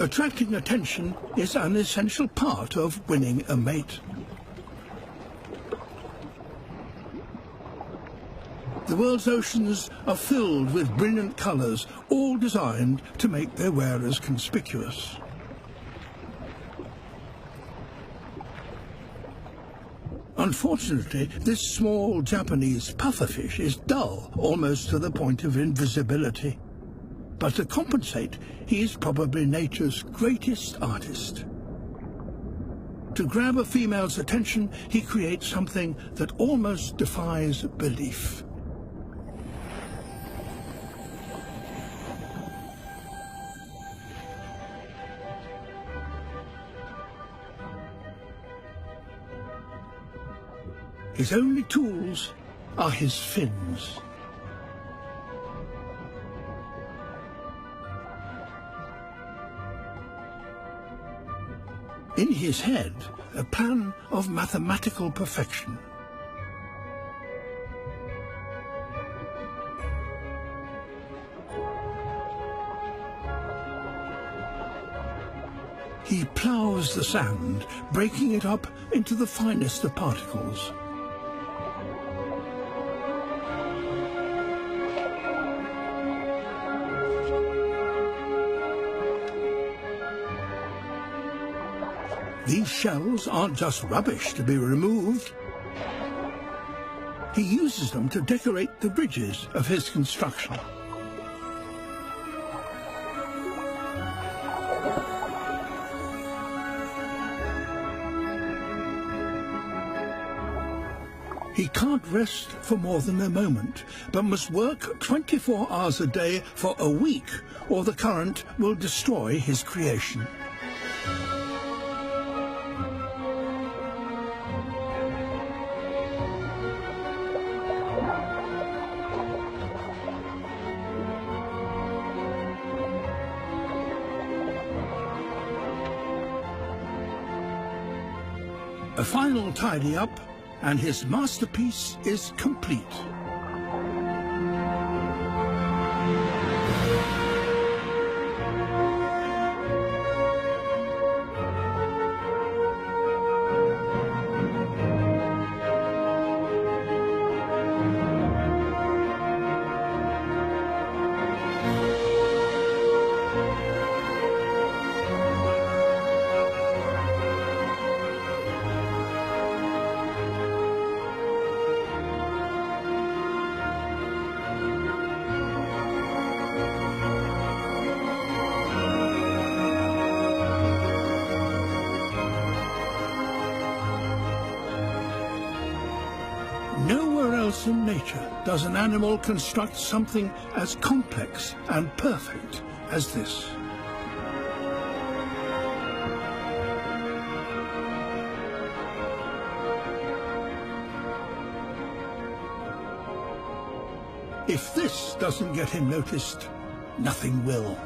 Attracting attention is an essential part of winning a mate. The world's oceans are filled with brilliant colours, all designed to make their wearers conspicuous. Unfortunately, this small Japanese pufferfish is dull, almost to the point of invisibility. But to compensate, he is probably nature's greatest artist. To grab a female's attention, he creates something that almost defies belief. His only tools are his fins. In his head, a plan of mathematical perfection. He ploughs the sand, breaking it up into the finest of particles. These shells aren't just rubbish to be removed. He uses them to decorate the bridges of his construction. He can't rest for more than a moment, but must work 24 hours a day for a week, or the current will destroy his creation. A final tidy-up, and his masterpiece is complete. Nowhere else in nature does an animal construct something as complex and perfect as this. If this doesn't get him noticed, nothing will.